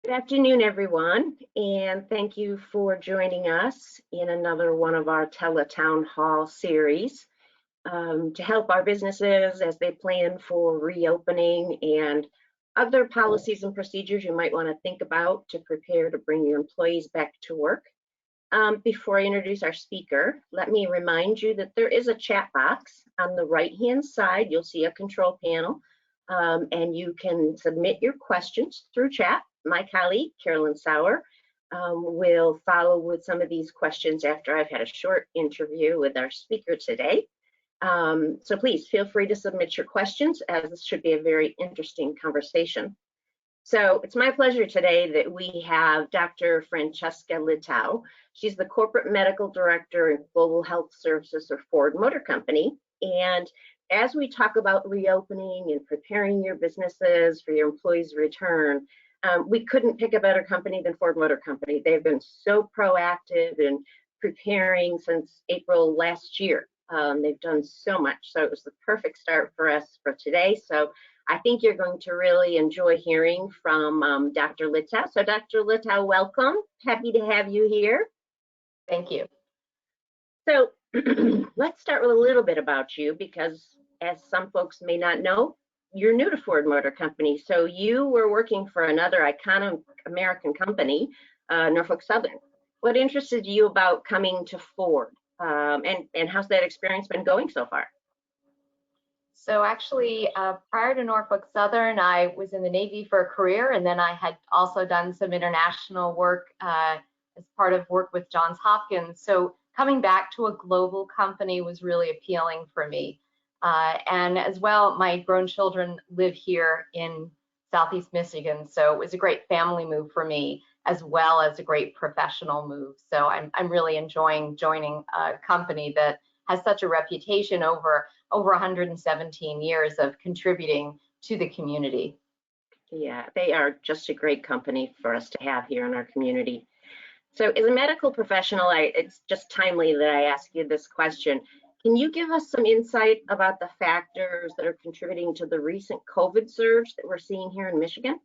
Good afternoon, everyone, and thank you for joining us in another one of our Teletown Hall series to help our businesses as they plan for reopening and other policies and procedures you might want to think about to prepare to bring your employees back to work. Before I introduce our speaker, let me remind you that there is a chat box on the right-hand side. You'll see a control panel, and you can submit your questions through chat. My colleague, Carolyn Sauer, will follow with some of these questions after I've had a short interview with our speaker today. So please feel free to submit your questions, as this should be a very interesting conversation. So it's my pleasure today that we have Dr. Francesca Litow. She's the Corporate Medical Director in Global Health Services for Ford Motor Company. And as we talk about reopening and preparing your businesses for your employees' return, we couldn't pick a better company than Ford Motor Company. They've been so proactive in preparing since April last year. They've done so much, so it was the perfect start for us for today. So I think you're going to really enjoy hearing from Dr. Litow. So Dr. Litow, welcome. Happy to have you here. Thank you. So let's start with a little bit about you, because as some folks may not know, you're new to Ford Motor Company. So you were working for another iconic American company, Norfolk Southern. What interested you about coming to Ford? And how's that experience been going so far? So actually, prior to Norfolk Southern, I was in the Navy for a career, and then I had also done some international work as part of work with Johns Hopkins. So coming back to a global company was really appealing for me. And as well, my grown children live here in Southeast Michigan, so it was a great family move for me, as well as a great professional move. So I'm really enjoying joining a company that has such a reputation over 117 years of contributing to the community. Yeah, they are just a great company for us to have here in our community. So as a medical professional, it's just timely that I ask you this question. Can you give us some insight about the factors that are contributing to the recent COVID surge that we're seeing here in Michigan?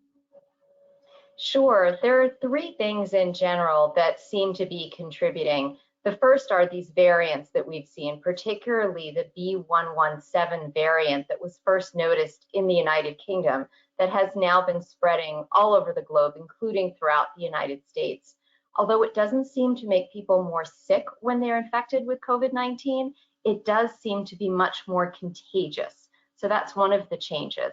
Sure. There are three things in general that seem to be contributing. The first are these variants that we've seen, particularly the B.1.1.7 variant that was first noticed in the United Kingdom, that has now been spreading all over the globe, including throughout the United States. Although it doesn't seem to make people more sick when they're infected with COVID-19, it does seem to be much more contagious. So that's one of the changes.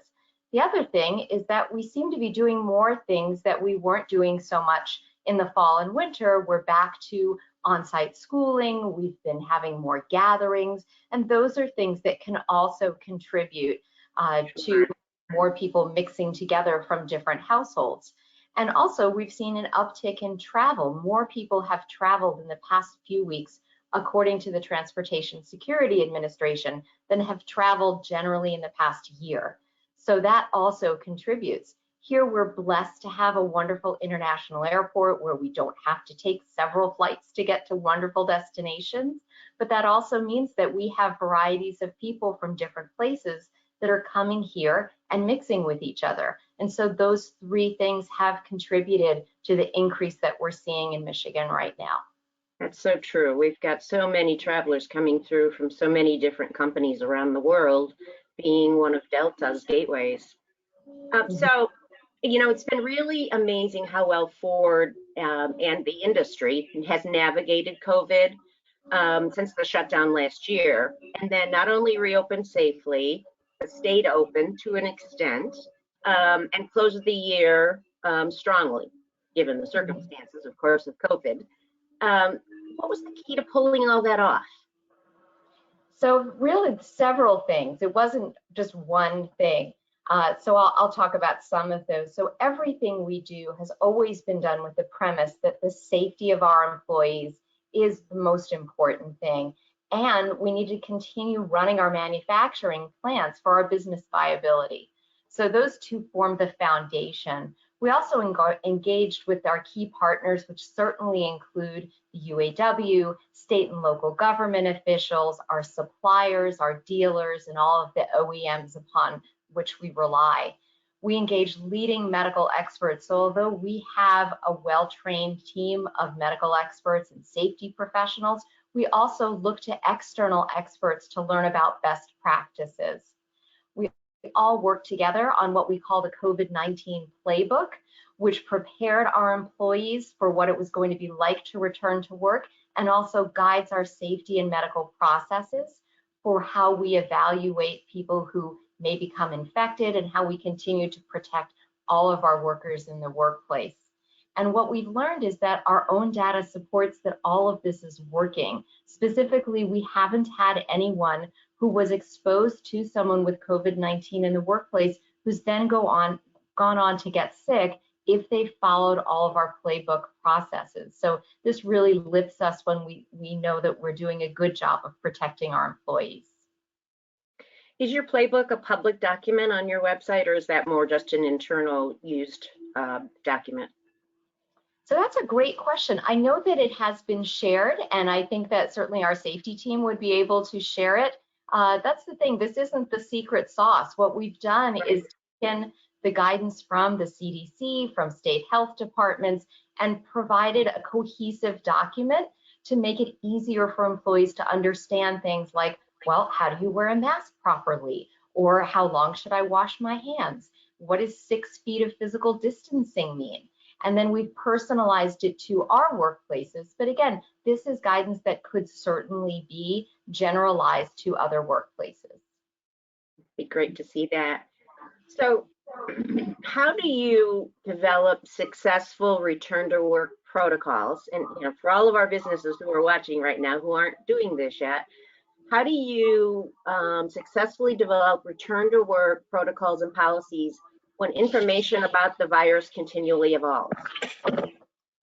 The other thing is that we seem to be doing more things that we weren't doing so much in the fall and winter. We're back to on-site schooling, we've been having more gatherings, and those are things that can also contribute to more people mixing together from different households. And also, we've seen an uptick in travel. More people have traveled in the past few weeks, according to the Transportation Security Administration, than have traveled generally in the past year. So that also contributes. Here we're blessed to have a wonderful international airport where we don't have to take several flights to get to wonderful destinations, but that also means that we have varieties of people from different places that are coming here and mixing with each other. And so those three things have contributed to the increase that we're seeing in Michigan right now. That's so true. We've got so many travelers coming through from so many different companies around the world, being one of Delta's gateways. So, you know, it's been really amazing how well Ford and the industry has navigated COVID since the shutdown last year, and then not only reopened safely, but stayed open to an extent, and closed the year strongly, given the circumstances, of course, of COVID. What was the key to pulling all that off? So really several things. It wasn't just one thing. So I'll talk about some of those. So everything we do has always been done with the premise that the safety of our employees is the most important thing. And we need to continue running our manufacturing plants for our business viability. So those two form the foundation. We also engaged with our key partners, which certainly include the UAW, state and local government officials, our suppliers, our dealers, and all of the OEMs upon which we rely. We engage leading medical experts. So although we have a well-trained team of medical experts and safety professionals, we also look to external experts to learn about best practices. We all work together on what we call the COVID-19 playbook, which prepared our employees for what it was going to be like to return to work, and also guides our safety and medical processes for how we evaluate people who may become infected and how we continue to protect all of our workers in the workplace. And what we've learned is that our own data supports that all of this is working. Specifically, we haven't had anyone who was exposed to someone with COVID-19 in the workplace who's then gone on to get sick if they followed all of our playbook processes. So this really lifts us when we know that we're doing a good job of protecting our employees. Is your playbook a public document on your website, or is that more just an internal used document? So that's a great question. I know that it has been shared, and I think that certainly our safety team would be able to share it. That's the thing, this isn't the secret sauce. What we've done is taken the guidance from the CDC, from state health departments, and provided a cohesive document to make it easier for employees to understand things like, well, how do you wear a mask properly? Or how long should I wash my hands? What does 6 feet of physical distancing mean? And then we've personalized it to our workplaces. But again, this is guidance that could certainly be generalized to other workplaces. It'd be great to see that. So how do you develop successful return to work protocols? And for all of our businesses who are watching right now who aren't doing this yet, how do you successfully develop return to work protocols and policies when information about the virus continually evolves?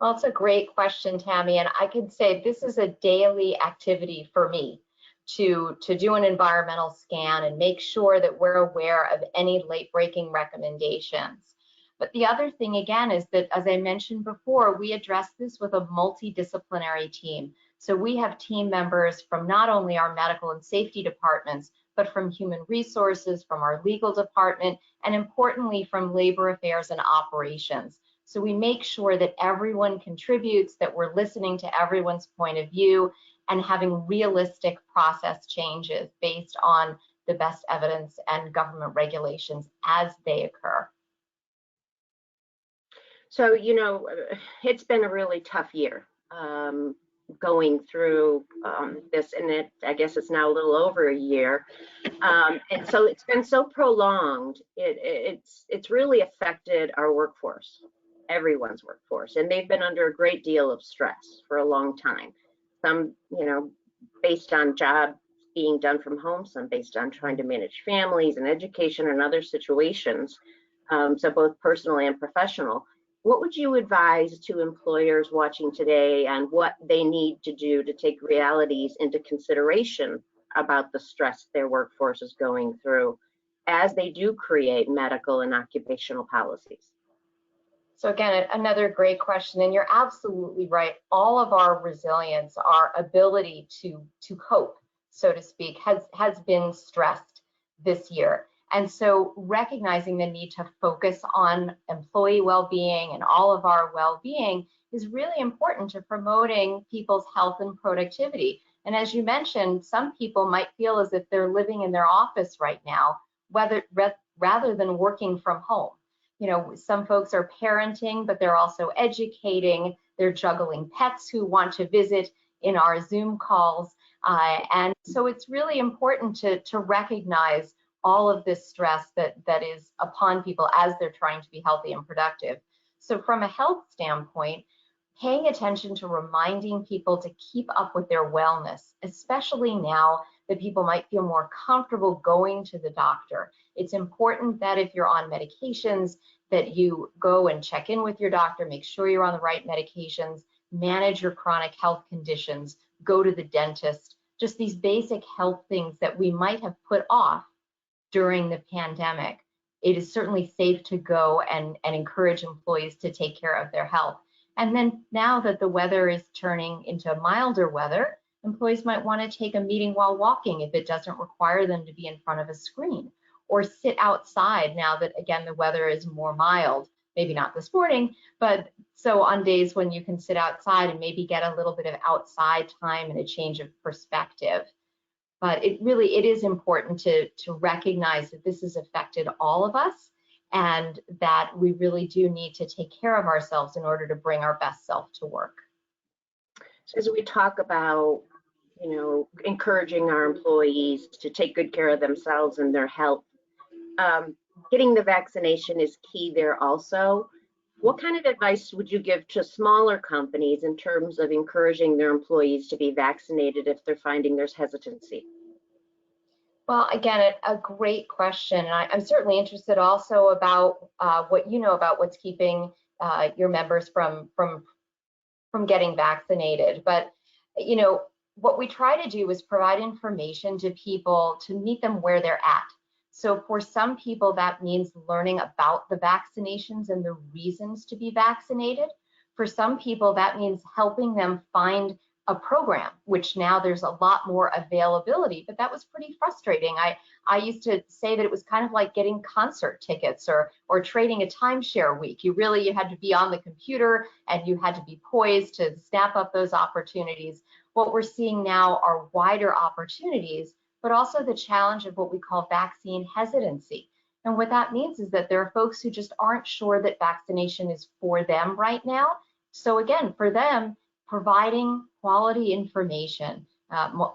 Well, it's a great question, Tammy, and I could say this is a daily activity for me to do an environmental scan and make sure that we're aware of any late-breaking recommendations. But the other thing, again, is that, as I mentioned before, we address this with a multidisciplinary team. So we have team members from not only our medical and safety departments, but from human resources, from our legal department, and importantly, from labor affairs and operations. So we make sure that everyone contributes, that we're listening to everyone's point of view, and having realistic process changes based on the best evidence and government regulations as they occur. So, it's been a really tough year going through this, and I guess it's now a little over a year. And so it's been so prolonged, it's really affected our workforce, everyone's workforce, and they've been under a great deal of stress for a long time. Some, based on jobs being done from home, some based on trying to manage families and education and other situations, so both personal and professional. What would you advise to employers watching today on what they need to do to take realities into consideration about the stress their workforce is going through as they do create medical and occupational policies? So again, another great question, and you're absolutely right. All of our resilience, our ability to cope, so to speak, has been stressed this year. And so recognizing the need to focus on employee well-being and all of our well-being is really important to promoting people's health and productivity. And as you mentioned, some people might feel as if they're living in their office right now, rather than working from home. Some folks are parenting, but they're also educating, they're juggling pets who want to visit in our Zoom calls. And so it's really important to recognize all of this stress that is upon people as they're trying to be healthy and productive. So from a health standpoint, paying attention to reminding people to keep up with their wellness, especially now that people might feel more comfortable going to the doctor. It's important that if you're on medications, that you go and check in with your doctor, make sure you're on the right medications, manage your chronic health conditions, go to the dentist, just these basic health things that we might have put off during the pandemic. It is certainly safe to go and encourage employees to take care of their health. And then now that the weather is turning into milder weather, employees might want to take a meeting while walking if it doesn't require them to be in front of a screen. or sit outside now that, again, the weather is more mild. Maybe not this morning, but so on days when you can sit outside and maybe get a little bit of outside time and a change of perspective. But it is important to recognize that this has affected all of us, and that we really do need to take care of ourselves in order to bring our best self to work. So as we talk about, encouraging our employees to take good care of themselves and their health, getting the vaccination is key there also. What kind of advice would you give to smaller companies in terms of encouraging their employees to be vaccinated if they're finding there's hesitancy? Well, again, a great question. And I'm certainly interested also about what you know about what's keeping your members from getting vaccinated. But, what we try to do is provide information to people to meet them where they're at. So for some people, that means learning about the vaccinations and the reasons to be vaccinated. For some people, that means helping them find a program, which now there's a lot more availability, but that was pretty frustrating. I used to say that it was kind of like getting concert tickets or trading a timeshare week. You had to be on the computer and you had to be poised to snap up those opportunities. What we're seeing now are wider opportunities, but also the challenge of what we call vaccine hesitancy. And what that means is that there are folks who just aren't sure that vaccination is for them right now. So again, for them, providing quality information.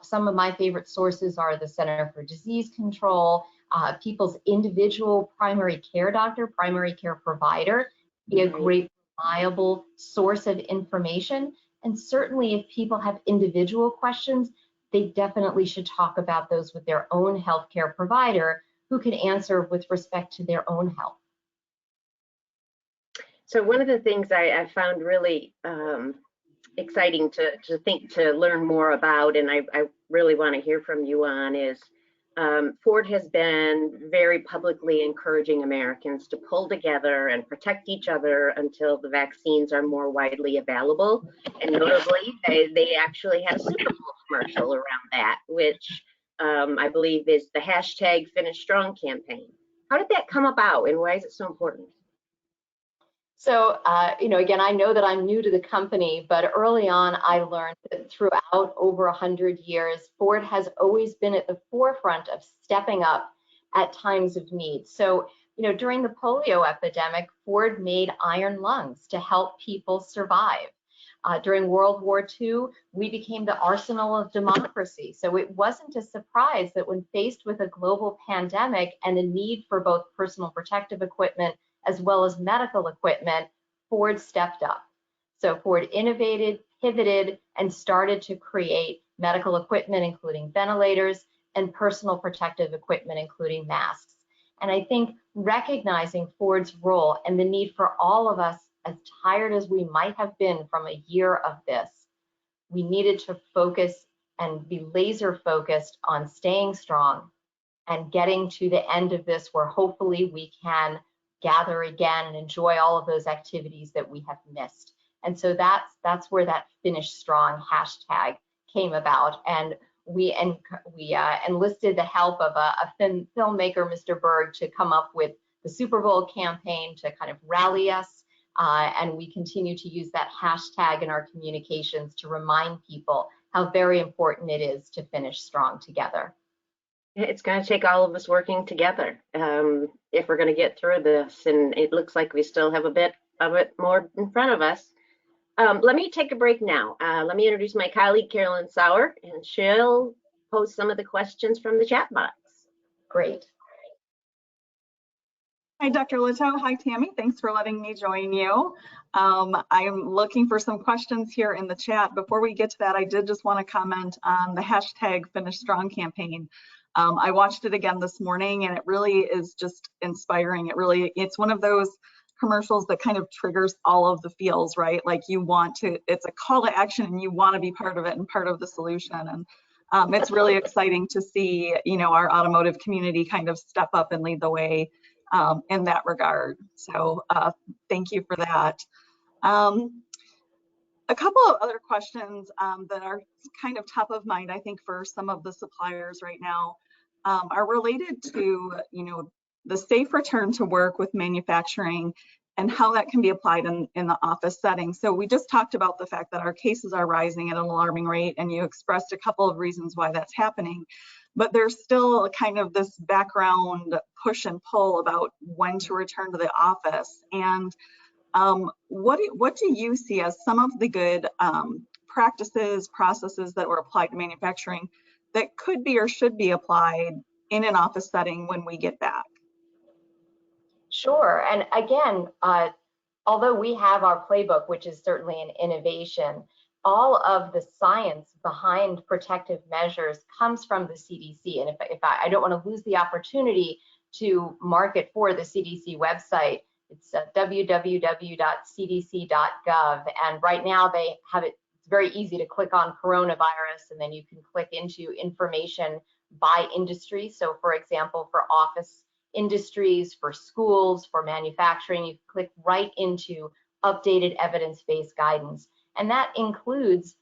Some of my favorite sources are the Center for Disease Control, people's individual primary care doctor, primary care provider, be a great reliable source of information. And certainly if people have individual questions, they definitely should talk about those with their own healthcare provider who can answer with respect to their own health. So one of the things I found really exciting to learn more about, and I really want to hear from you on, is Ford has been very publicly encouraging Americans to pull together and protect each other until the vaccines are more widely available. And notably, they actually had a Super Bowl commercial around that, which I believe is the hashtag Finish Strong campaign. How did that come about, and why is it so important? So, again, I know that I'm new to the company, but early on, I learned that throughout over 100 years, Ford has always been at the forefront of stepping up at times of need. So, during the polio epidemic, Ford made iron lungs to help people survive. During World War II, we became the arsenal of democracy. So it wasn't a surprise that when faced with a global pandemic and the need for both personal protective equipment as well as medical equipment, Ford stepped up. So Ford innovated, pivoted, and started to create medical equipment, including ventilators, and personal protective equipment, including masks. And I think recognizing Ford's role and the need for all of us, as tired as we might have been from a year of this, we needed to focus and be laser focused on staying strong and getting to the end of this where hopefully we can gather again and enjoy all of those activities that we have missed. And so that's where that Finish Strong hashtag came about. And we enlisted the help of a filmmaker, Mr. Berg, to come up with the Super Bowl campaign to kind of rally us. And we continue to use that hashtag in our communications to remind people how very important it is to finish strong together. It's going to take all of us working together if we're going to get through this, and it looks like we still have a bit of it more in front of us. Let me take a break now. Let me introduce my colleague, Carolyn Sauer, and she'll post some of the questions from the chat box. Great. Hi, Dr. Litow. Hi, Tammy. Thanks for letting me join you. I'm looking for some questions here in the chat. Before we get to that, I did just want to comment on the hashtag Finish Strong campaign. I watched it again this morning, and it really is just inspiring. It's one of those commercials that kind of triggers all of the feels, right? Like it's a call to action and you want to be part of it and part of the solution. And it's really exciting to see, our automotive community kind of step up and lead the way in that regard. So thank you for that. A couple of other questions that are kind of top of mind, I think, for some of the suppliers right now. are related to, the safe return to work with manufacturing and how that can be applied in the office setting. So we just talked about the fact that our cases are rising at an alarming rate, and you expressed a couple of reasons why that's happening. But there's still kind of this background push and pull about when to return to the office. And what do you see as some of the good practices, processes that were applied to manufacturing that could be or should be applied in an office setting when we get back? Sure. And again, although we have our playbook, which is certainly an innovation, all of the science behind protective measures comes from the CDC. And if I don't want to lose the opportunity to market for the CDC website, it's www.cdc.gov. And right now they have it, it's very easy to click on coronavirus, and then you can click into information by industry. So for example, for office industries, for schools, for manufacturing, you click right into updated evidence-based guidance. And that includes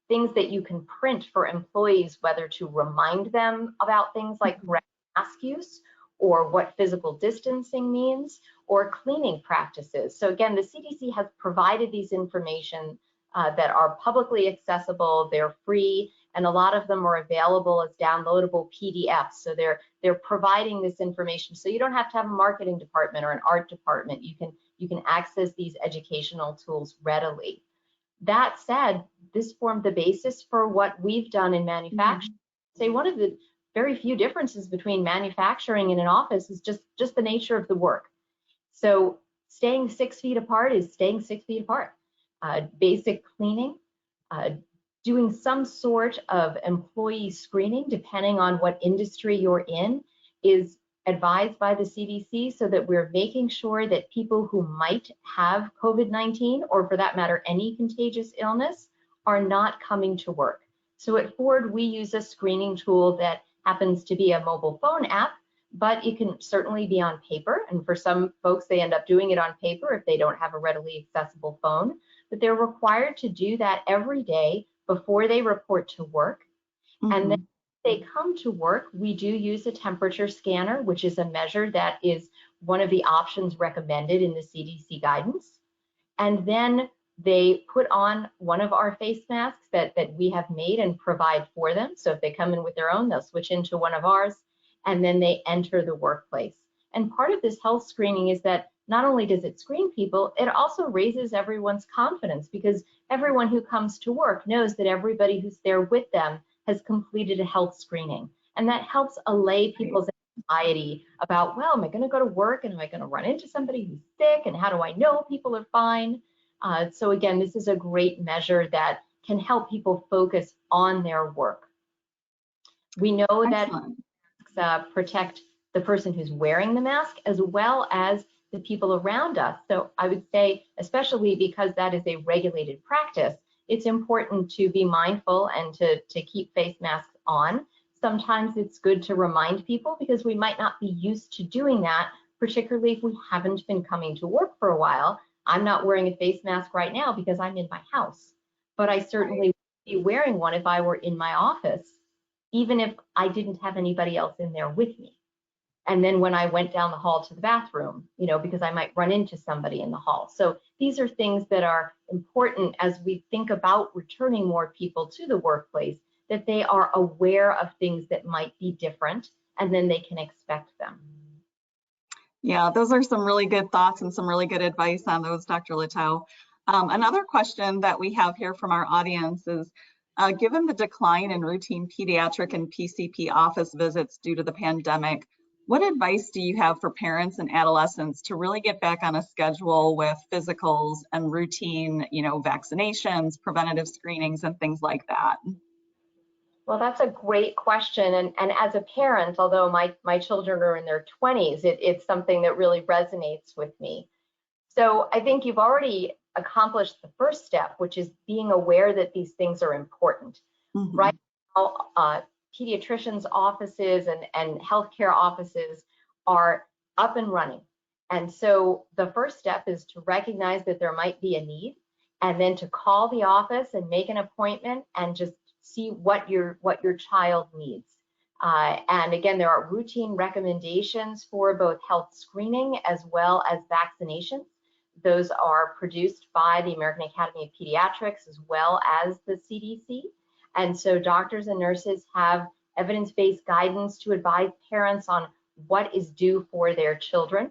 things that you can print for employees, whether to remind them about things like correct mask use, or what physical distancing means, or cleaning practices. So again, the CDC has provided these information that are publicly accessible, they're free, and a lot of them are available as downloadable PDFs. So they're providing this information, so you don't have to have a marketing department or an art department. You can access these educational tools readily. That said, this formed the basis for what we've done in manufacturing. Say one of the very few differences between manufacturing and an office is just the nature of the work. So staying 6 feet apart is staying 6 feet apart. Basic cleaning, doing some sort of employee screening, depending on what industry you're in, is advised by the CDC, so that we're making sure that people who might have COVID-19, or for that matter, any contagious illness, are not coming to work. So at Ford, we use a screening tool that happens to be a mobile phone app, but it can certainly be on paper. And for some folks, they end up doing it on paper if they don't have a readily accessible phone. But they're required to do that every day before they report to work. And then they come to work, we do use a temperature scanner, which is a measure that is one of the options recommended in the CDC guidance. And then they put on one of our face masks that we have made and provide for them. So if they come in with their own, they'll switch into one of ours, and then they enter the workplace. And part of this health screening is that not only does it screen people, it also raises everyone's confidence, because everyone who comes to work knows that everybody who's there with them has completed a health screening. And that helps allay people's anxiety about, well, am I going to go to work and am I going to run into somebody who's sick, and how do I know people are fine? So again, this is a great measure that can help people focus on their work. We know that masks protect the person who's wearing the mask as well as the people around us. So I would say, especially because that is a regulated practice, it's important to be mindful and to keep face masks on. Sometimes it's good to remind people, because we might not be used to doing that, particularly if we haven't been coming to work for a while. I'm not wearing a face mask right now because I'm in my house, but I certainly would be wearing one if I were in my office, even if I didn't have anybody else in there with me. And then when I went down the hall to the bathroom, because I might run into somebody in the hall. So these are things that are important as we think about returning more people to the workplace, that they are aware of things that might be different, and then they can expect them. Yeah, those are some really good thoughts and some really good advice on those, Dr. Litow. Another question that we have here from our audience is, given the decline in routine pediatric and PCP office visits due to the pandemic, what advice do you have for parents and adolescents to really get back on a schedule with physicals and routine, vaccinations, preventative screenings, and things like that? Well, that's a great question. And as a parent, although my children are in their 20s, it's something that really resonates with me. So I think you've already accomplished the first step, which is being aware that these things are important. Right now, pediatricians' offices and healthcare offices are up and running. And so the first step is to recognize that there might be a need, and then to call the office and make an appointment and just see what your child needs. And again, there are routine recommendations for both health screening as well as vaccinations. Those are produced by the American Academy of Pediatrics as well as the CDC. And so doctors and nurses have evidence-based guidance to advise parents on what is due for their children.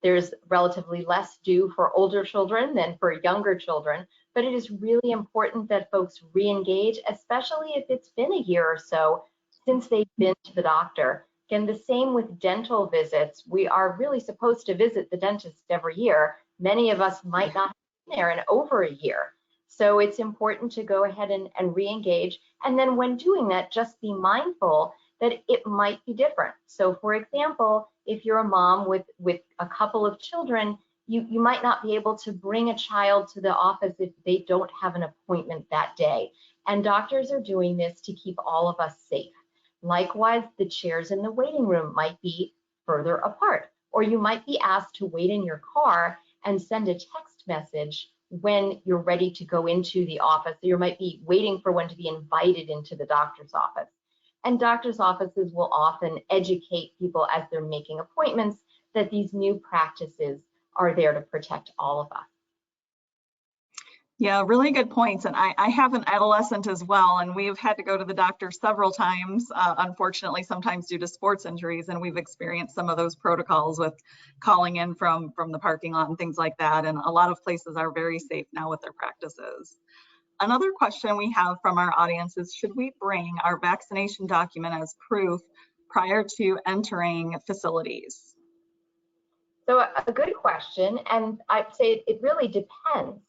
There's relatively less due for older children than for younger children, but it is really important that folks re-engage, especially if it's been a year or so since they've been to the doctor. Again, the same with dental visits. We are really supposed to visit the dentist every year. Many of us might not have been there in over a year. So it's important to go ahead and re-engage. And then when doing that, just be mindful that it might be different. So for example, if you're a mom with a couple of children, you might not be able to bring a child to the office if they don't have an appointment that day. And doctors are doing this to keep all of us safe. Likewise, the chairs in the waiting room might be further apart, or you might be asked to wait in your car and send a text message when you're ready to go into the office. You might be waiting for when to be invited into the doctor's office. And doctor's offices will often educate people as they're making appointments that these new practices are there to protect all of us. Yeah, really good points. And I have an adolescent as well, and we've had to go to the doctor several times, unfortunately, sometimes due to sports injuries, and we've experienced some of those protocols with calling in from the parking lot and things like that. And a lot of places are very safe now with their practices. Another question we have from our audience is, should we bring our vaccination document as proof prior to entering facilities? So a good question, and I'd say it really depends.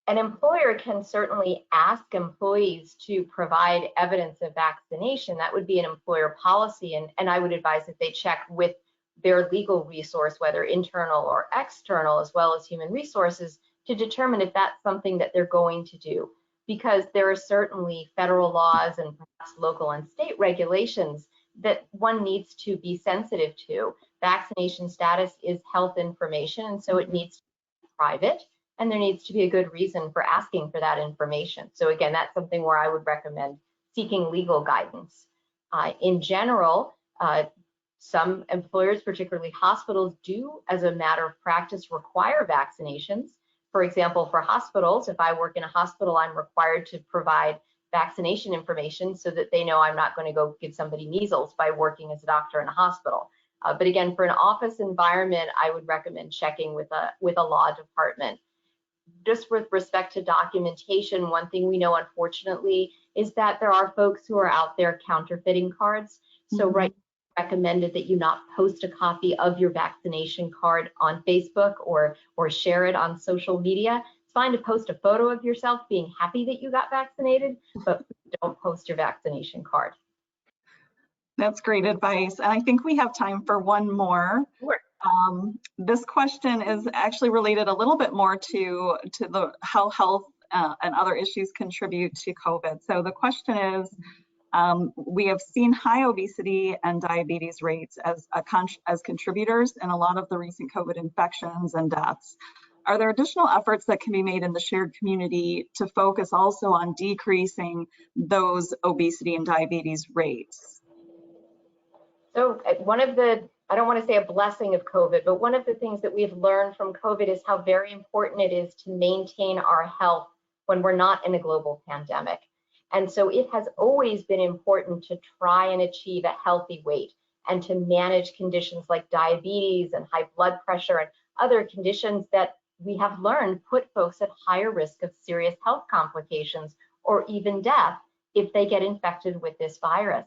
An employer can certainly ask employees to provide evidence of vaccination. That would be an employer policy, and I would advise that they check with their legal resource, whether internal or external, as well as human resources, to determine if that's something that they're going to do. Because there are certainly federal laws and perhaps local and state regulations that one needs to be sensitive to. Vaccination status is health information, and so it needs to be private, and there needs to be a good reason for asking for that information. So again, that's something where I would recommend seeking legal guidance. In general, some employers, particularly hospitals, do, as a matter of practice, require vaccinations. For example, for hospitals, if I work in a hospital, I'm required to provide vaccination information so that they know I'm not going to go give somebody measles by working as a doctor in a hospital. But again, for an office environment, I would recommend checking with a law department. Just with respect to documentation, one thing we know, unfortunately, is that there are folks who are out there counterfeiting cards. So right, recommended that you not post a copy of your vaccination card on Facebook or share it on social media. It's fine to post a photo of yourself being happy that you got vaccinated, but don't post your vaccination card. That's great advice. And I think we have time for one more. Sure. This question is actually related a little bit more to how health and other issues contribute to COVID. So the question is, we have seen high obesity and diabetes rates as contributors in a lot of the recent COVID infections and deaths. Are there additional efforts that can be made in the shared community to focus also on decreasing those obesity and diabetes rates? So one of the, I don't want to say a blessing of COVID, but one of the things that we've learned from COVID is how very important it is to maintain our health when we're not in a global pandemic. And so it has always been important to try and achieve a healthy weight and to manage conditions like diabetes and high blood pressure and other conditions that we have learned put folks at higher risk of serious health complications or even death if they get infected with this virus.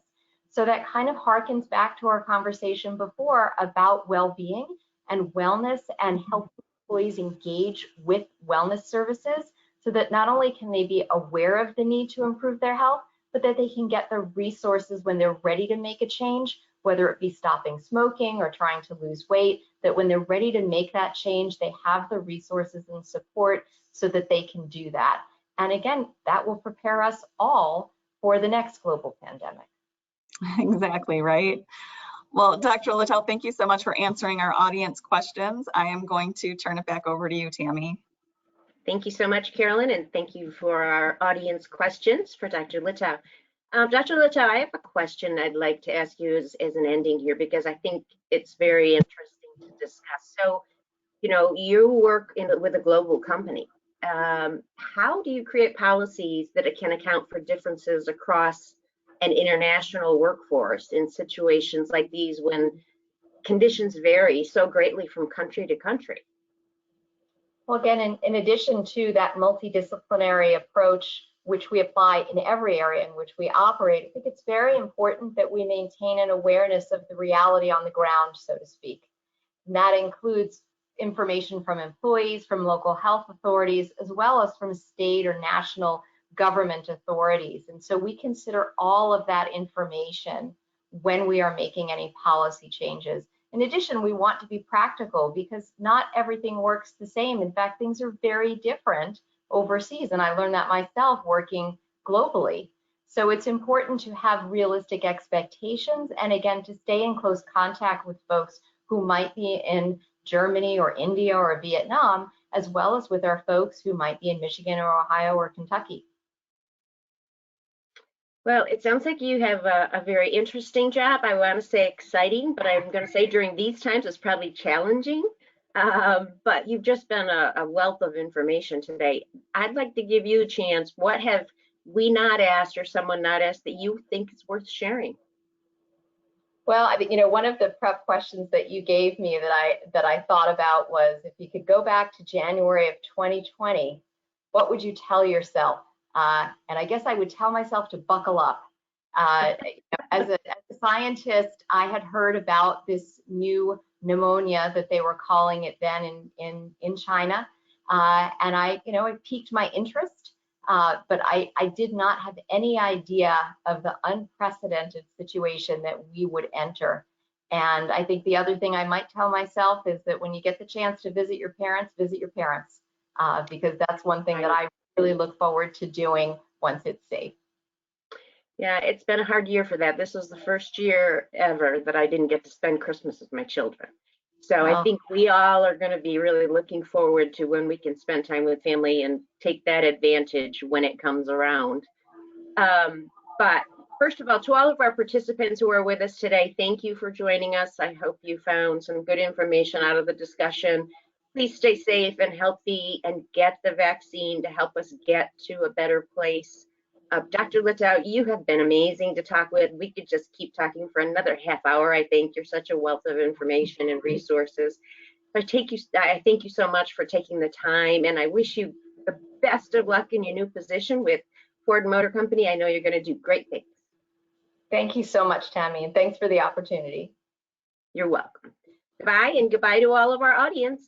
So that kind of harkens back to our conversation before about well-being and wellness, and help employees engage with wellness services so that not only can they be aware of the need to improve their health, but that they can get the resources when they're ready to make a change, whether it be stopping smoking or trying to lose weight, that when they're ready to make that change, they have the resources and support so that they can do that. And again, that will prepare us all for the next global pandemic. Exactly, right. Well, Dr. Litow, thank you so much for answering our audience questions. I am going to turn it back over to you, Tammy. Thank you so much, Carolyn, and thank you for our audience questions for Dr. Litow. Dr. Litow, I have a question I'd like to ask you as an ending here, because I think it's very interesting to discuss. So, you know, you work with a global company. How do you create policies that it can account for differences across an international workforce in situations like these when conditions vary so greatly from country to country? Well, again, in addition to that multidisciplinary approach, which we apply in every area in which we operate, I think it's very important that we maintain an awareness of the reality on the ground, so to speak. And that includes information from employees, from local health authorities, as well as from state or national government authorities. And so we consider all of that information when we are making any policy changes. In addition, we want to be practical because not everything works the same. In fact, things are very different overseas, and I learned that myself working globally. So it's important to have realistic expectations and, again, to stay in close contact with folks who might be in Germany or India or Vietnam, as well as with our folks who might be in Michigan or Ohio or Kentucky. Well, it sounds like you have a very interesting job. I want to say exciting, but I'm going to say during these times it's probably challenging. But you've just been a wealth of information today. I'd like to give you a chance. What have we not asked or someone not asked that you think is worth sharing? Well, I think, you know, one of the prep questions that you gave me that I thought about was, if you could go back to January of 2020, what would you tell yourself? And I guess I would tell myself to buckle up. As a scientist, I had heard about this new pneumonia that they were calling it then in China, and it piqued my interest. But I did not have any idea of the unprecedented situation that we would enter. And I think the other thing I might tell myself is that when you get the chance to visit your parents, because that's one thing that I really look forward to doing once it's safe. Yeah, it's been a hard year for that. This was the first year ever that I didn't get to spend Christmas with my children. So I think we all are going to be really looking forward to when we can spend time with family and take that advantage when it comes around. But first of all, to all of our participants who are with us today, thank you for joining us. I hope you found some good information out of the discussion. Please stay safe and healthy and get the vaccine to help us get to a better place. Dr. Litow, you have been amazing to talk with. We could just keep talking for another half hour. I think you're such a wealth of information and resources. I thank you so much for taking the time, and I wish you the best of luck in your new position with Ford Motor Company. I know you're going to do great things. Thank you so much, Tammy, and thanks for the opportunity. You're welcome. Goodbye, and goodbye to all of our audience.